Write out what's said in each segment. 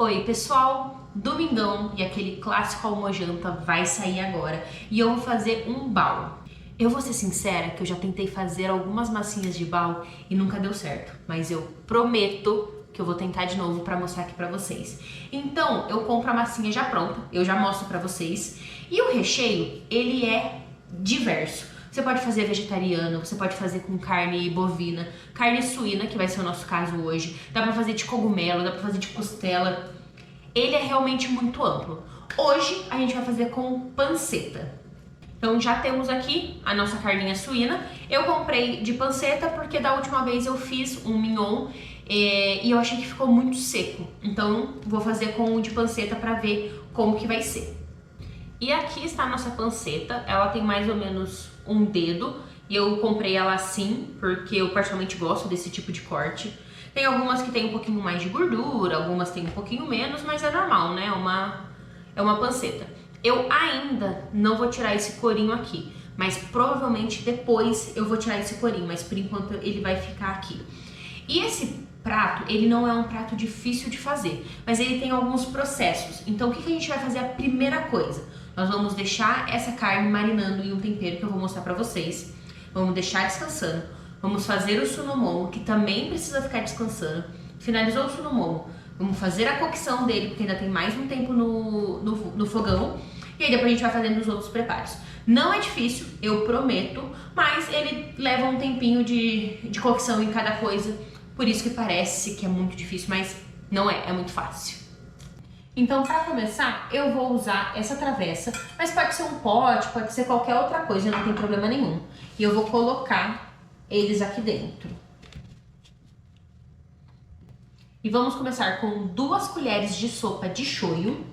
Oi pessoal, domingão e aquele clássico almojanta vai sair agora e eu vou fazer um bowl. Eu vou ser sincera que eu já tentei fazer algumas massinhas de bowl e nunca deu certo, mas eu prometo que eu vou tentar de novo para mostrar aqui para vocês. Então eu compro a massinha já pronta, eu já mostro para vocês, e o recheio ele é diverso. Você pode fazer vegetariano, você pode fazer com carne bovina, carne suína, que vai ser o nosso caso hoje. Dá pra fazer de cogumelo, dá pra fazer de costela. Ele é realmente muito amplo. Hoje a gente vai fazer com panceta. Então já temos aqui a nossa carninha suína. Eu comprei de panceta porque da última vez eu fiz um mignon e eu achei que ficou muito seco. Então vou fazer com o de panceta pra ver como que vai ser. E aqui está a nossa panceta, ela tem mais ou menos um dedo, e eu comprei ela assim, porque eu particularmente gosto desse tipo de corte. Tem algumas que tem um pouquinho mais de gordura, algumas tem um pouquinho menos, mas é normal, né? É uma panceta. Eu ainda não vou tirar esse corinho aqui, mas provavelmente depois eu vou tirar esse corinho, mas por enquanto ele vai ficar aqui. E esse prato, ele não é um prato difícil de fazer, mas ele tem alguns processos. Então o que a gente vai fazer? A primeira coisa, nós vamos deixar essa carne marinando em um tempero que eu vou mostrar pra vocês. Vamos deixar descansando. Vamos fazer o sunomomo, que também precisa ficar descansando. Finalizou o sunomomo, vamos fazer a cocção dele, porque ainda tem mais um tempo no fogão. E aí depois a gente vai fazendo os outros preparos. Não é difícil, eu prometo, mas ele leva um tempinho de cocção em cada coisa. Por isso que parece que é muito difícil, mas não é, é muito fácil. Então, para começar, eu vou usar essa travessa, mas pode ser um pote, pode ser qualquer outra coisa, não tem problema nenhum. E eu vou colocar eles aqui dentro. E vamos começar com 2 colheres de sopa de shoyu.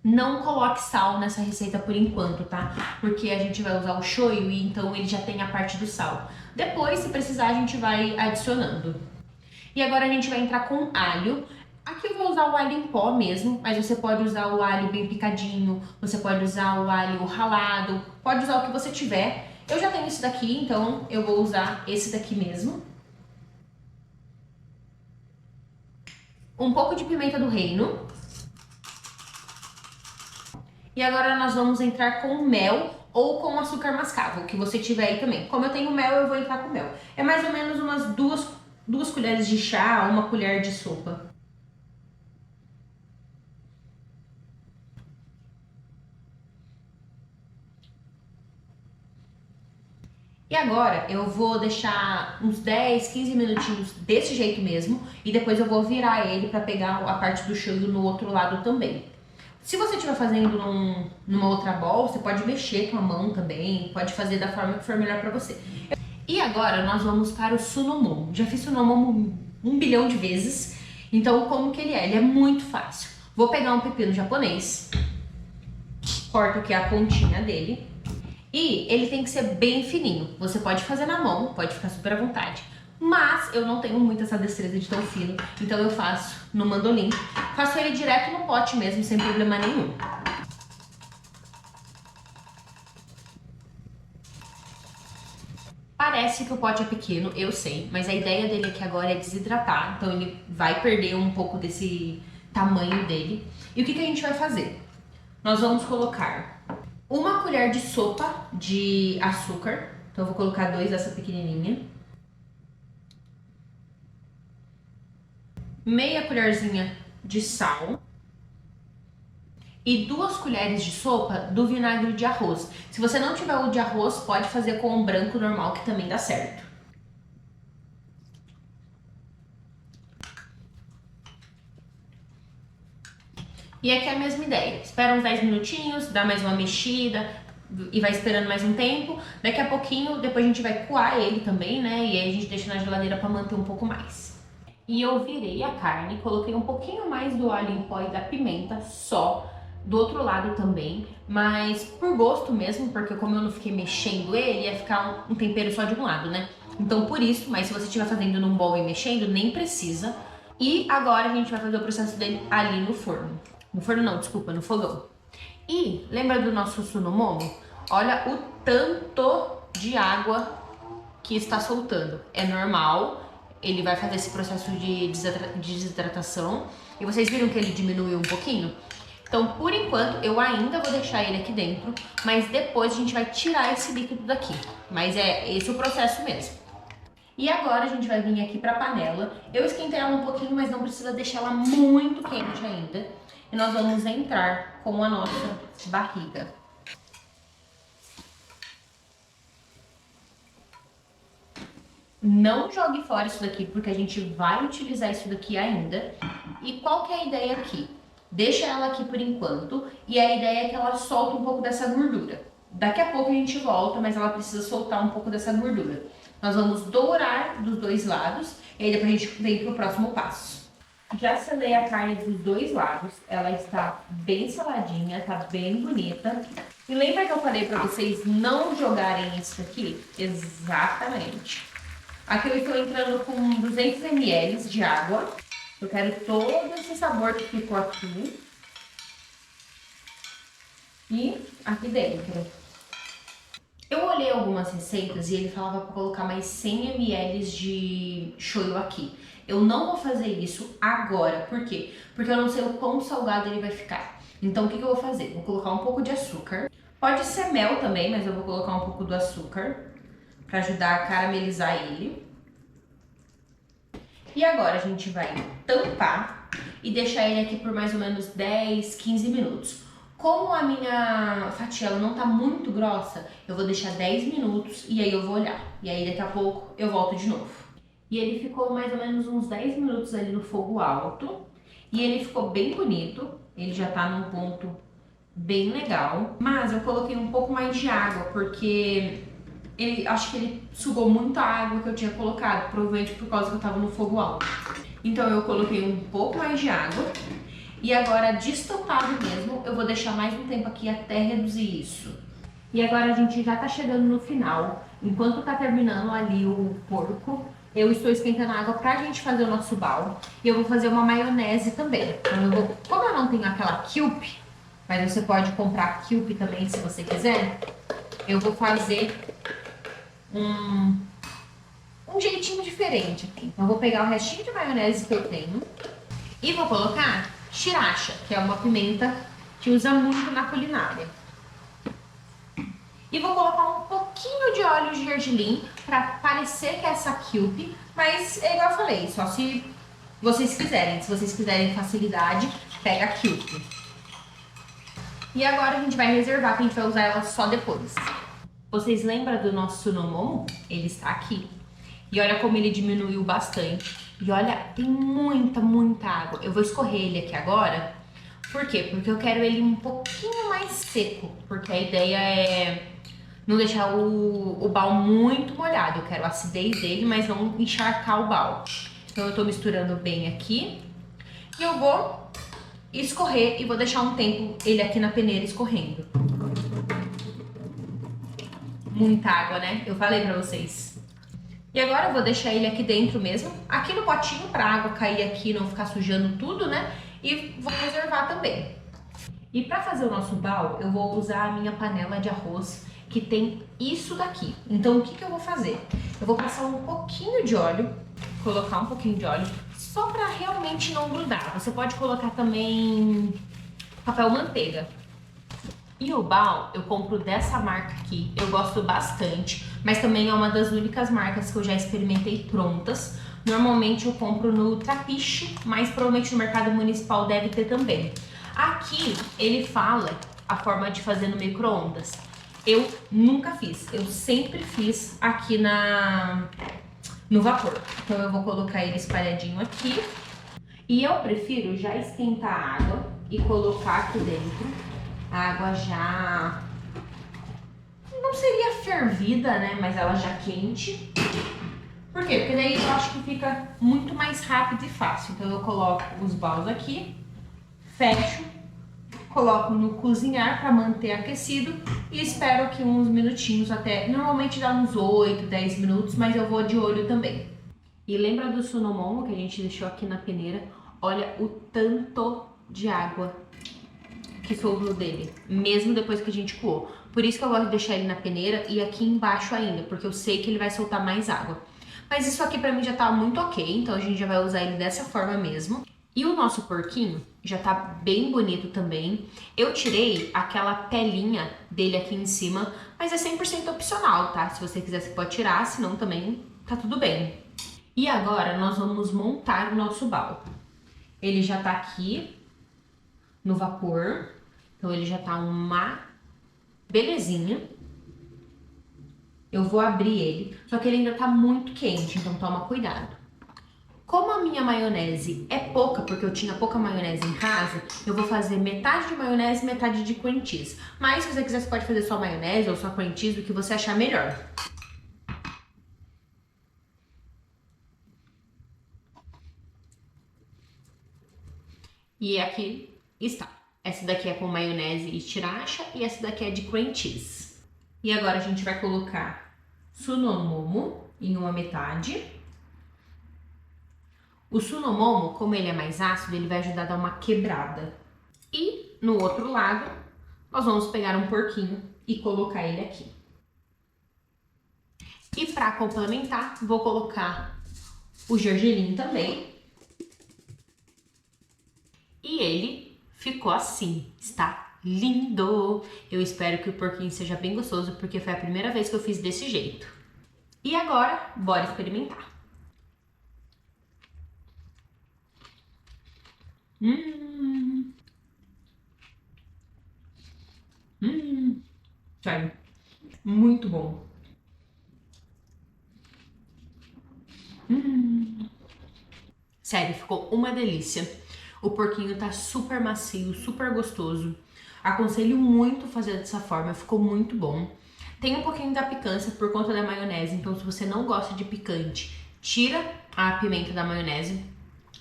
Não coloque sal nessa receita por enquanto, tá? Porque a gente vai usar o shoyu e então ele já tem a parte do sal. Depois, se precisar, a gente vai adicionando. E agora a gente vai entrar com alho. Aqui eu vou usar o alho em pó mesmo, mas você pode usar o alho bem picadinho, você pode usar o alho ralado, pode usar o que você tiver. Eu já tenho esse daqui, então eu vou usar esse daqui mesmo. Um pouco de pimenta do reino. E agora nós vamos entrar com mel ou com açúcar mascavo, o que você tiver aí também. Como eu tenho mel, eu vou entrar com mel. É mais ou menos umas duas colheres de chá, uma colher de sopa. E agora eu vou deixar uns 10, 15 minutinhos desse jeito mesmo e depois eu vou virar ele para pegar a parte do shoyu no outro lado também. Se você estiver fazendo numa outra bowl, você pode mexer com a mão também, pode fazer da forma que for melhor para você. E agora nós vamos para o sunomomo. Já fiz sunomomo 1 bilhão de vezes, então como que ele é? Ele é muito fácil. Vou pegar um pepino japonês, corto aqui a pontinha dele, e ele tem que ser bem fininho. Você pode fazer na mão, pode ficar super à vontade, mas eu não tenho muita essa destreza de tão fino, então eu faço no mandolim. Faço ele direto no pote mesmo, sem problema nenhum. Parece que o pote é pequeno, eu sei, mas a ideia dele aqui agora é desidratar, então ele vai perder um pouco desse tamanho dele. E o que a gente vai fazer? Nós vamos colocar 1 colher de sopa de açúcar, então eu vou colocar 2 dessa pequenininha. Meia colherzinha de sal. E 2 colheres de sopa do vinagre de arroz. Se você não tiver o de arroz, pode fazer com o branco normal, que também dá certo. E aqui é a mesma ideia. Espera uns 10 minutinhos, dá mais uma mexida e vai esperando mais um tempo. Daqui a pouquinho, depois a gente vai coar ele também, né? E aí a gente deixa na geladeira para manter um pouco mais. E eu virei a carne, coloquei um pouquinho mais do alho em pó e da pimenta só. Do outro lado também, mas por gosto mesmo, porque como eu não fiquei mexendo ele, ia ficar um tempero só de um lado, né? Então por isso, mas se você estiver fazendo num bowl e mexendo, nem precisa. E agora a gente vai fazer o processo dele ali no forno. No forno não, desculpa, no fogão. E lembra do nosso sunomomo? Olha o tanto de água que está soltando. É normal, ele vai fazer esse processo de desidratação. E vocês viram que ele diminuiu um pouquinho? Então, por enquanto, eu ainda vou deixar ele aqui dentro, mas depois a gente vai tirar esse líquido daqui. Mas é esse o processo mesmo. E agora a gente vai vir aqui para a panela. Eu esquentei ela um pouquinho, mas não precisa deixar ela muito quente ainda. E nós vamos entrar com a nossa barriga. Não jogue fora isso daqui, porque a gente vai utilizar isso daqui ainda. E qual que é a ideia aqui? Deixa ela aqui por enquanto, e a ideia é que ela solte um pouco dessa gordura. Daqui a pouco a gente volta, mas ela precisa soltar um pouco dessa gordura. Nós vamos dourar dos dois lados, e aí depois a gente vem para o próximo passo. Já selei a carne dos dois lados, ela está bem saladinha, tá bem bonita. E lembra que eu falei para vocês não jogarem isso aqui? Exatamente. Aqui eu estou entrando com 200 ml de água. Eu quero todo esse sabor que ficou aqui. E aqui dentro. Eu olhei algumas receitas e ele falava para colocar mais 100 ml de shoyu aqui. Eu não vou fazer isso agora. Por quê? Porque eu não sei o quão salgado ele vai ficar. Então o que eu vou fazer? Vou colocar um pouco de açúcar. Pode ser mel também, mas eu vou colocar um pouco do açúcar para ajudar a caramelizar ele. E agora a gente vai tampar e deixar ele aqui por mais ou menos 10, 15 minutos. Como a minha fatia ela não tá muito grossa, eu vou deixar 10 minutos e aí eu vou olhar. E aí daqui a pouco eu volto de novo. E ele ficou mais ou menos uns 10 minutos ali no fogo alto. E ele ficou bem bonito, ele já tá num ponto bem legal. Mas eu coloquei um pouco mais de água, porque acho que ele sugou muita água que eu tinha colocado, provavelmente por causa que eu tava no fogo alto. Então eu coloquei um pouco mais de água. E agora, destampado mesmo, eu vou deixar mais um tempo aqui até reduzir isso. E agora a gente já tá chegando no final. Enquanto tá terminando ali o porco, eu estou esquentando a água pra gente fazer o nosso bal. E eu vou fazer uma maionese também. Então como eu não tenho aquela Kewpie, mas você pode comprar Kewpie também se você quiser, eu vou fazer um jeitinho diferente aqui. Então eu vou pegar o restinho de maionese que eu tenho e vou colocar sriracha, que é uma pimenta que usa muito na culinária. E vou colocar um pouquinho de óleo de gergelim para parecer que é essa Kewpie, mas é igual eu falei, só se vocês quiserem. Se vocês quiserem facilidade, pega a Kewpie. E agora a gente vai reservar, que a gente vai usar ela só depois. Vocês lembram do nosso Sunomomo? Ele está aqui. E olha como ele diminuiu bastante. E olha, tem muita água. Eu vou escorrer ele aqui agora. Por quê? Porque eu quero ele um pouquinho mais seco. Porque a ideia é não deixar o bal muito molhado. Eu quero a acidez dele, mas não encharcar o bal. Então eu tô misturando bem aqui. E eu vou escorrer e vou deixar um tempo ele aqui na peneira escorrendo. Muita água, né? Eu falei pra vocês. E agora eu vou deixar ele aqui dentro mesmo, aqui no potinho pra água cair aqui e não ficar sujando tudo, né? E vou reservar também. E pra fazer o nosso bal, eu vou usar a minha panela de arroz, que tem isso daqui. Então o que eu vou fazer? Eu vou passar um pouquinho de óleo, colocar um pouquinho de óleo, só pra realmente não grudar. Você pode colocar também papel manteiga. E o bal eu compro dessa marca aqui, eu gosto bastante, mas também é uma das únicas marcas que eu já experimentei prontas. Normalmente eu compro no Trapiche, mas provavelmente no mercado municipal deve ter também. Aqui ele fala a forma de fazer no micro-ondas. Eu nunca fiz, eu sempre fiz aqui no vapor. Então eu vou colocar ele espalhadinho aqui. E eu prefiro já esquentar a água e colocar aqui dentro. A água já não seria fervida, né? Mas ela já quente. Por quê? Porque daí eu acho que fica muito mais rápido e fácil. Então eu coloco os baus aqui, fecho, coloco no cozinhar para manter aquecido e espero aqui uns minutinhos até. Normalmente dá uns 8, 10 minutos, mas eu vou de olho também. E lembra do Sunomomo que a gente deixou aqui na peneira? Olha o tanto de água que sobrou dele, mesmo depois que a gente coou. Por isso que eu gosto de deixar ele na peneira e aqui embaixo ainda, porque eu sei que ele vai soltar mais água. Mas isso aqui pra mim já tá muito ok, então a gente já vai usar ele dessa forma mesmo. E o nosso porquinho já tá bem bonito também. Eu tirei aquela pelinha dele aqui em cima, mas é 100% opcional, tá? Se você quiser, você pode tirar, senão também tá tudo bem. E agora nós vamos montar o nosso baú. Ele já tá aqui no vapor, então ele já tá uma belezinha. Eu vou abrir ele, só que ele ainda tá muito quente, então toma cuidado. Como a minha maionese é pouca, porque eu tinha pouca maionese em casa, eu vou fazer metade de maionese e metade de cream cheese. Mas se você quiser, você pode fazer só maionese ou só cream cheese, o que você achar melhor. E aqui está. Essa daqui é com maionese e sriracha e essa daqui é de cream cheese. E agora a gente vai colocar sunomomo em uma metade. O sunomomo, como ele é mais ácido, ele vai ajudar a dar uma quebrada. E no outro lado, nós vamos pegar um porquinho e colocar ele aqui. E para complementar, vou colocar o gergelim também. E ele ficou assim, está lindo! Eu espero que o porquinho seja bem gostoso, porque foi a primeira vez que eu fiz desse jeito. E agora, bora experimentar. Sério, muito bom. Sério, ficou uma delícia. O porquinho tá super macio, super gostoso. Aconselho muito fazer dessa forma, ficou muito bom. Tem um pouquinho da picância por conta da maionese, então se você não gosta de picante, tira a pimenta da maionese,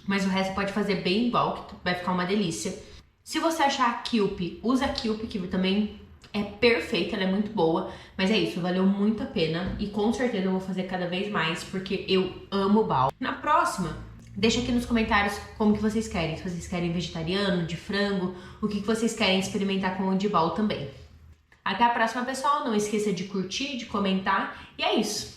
mas o resto pode fazer bem igual, que vai ficar uma delícia. Se você achar a Kewpie, usa a Kewpie, que também é perfeita, ela é muito boa, mas é isso, valeu muito a pena e com certeza eu vou fazer cada vez mais, porque eu amo bal. Na próxima, deixa aqui nos comentários como que vocês querem, se vocês querem vegetariano, de frango, o que vocês querem experimentar com o de bal também. Até a próxima, pessoal, não esqueça de curtir, de comentar, e é isso!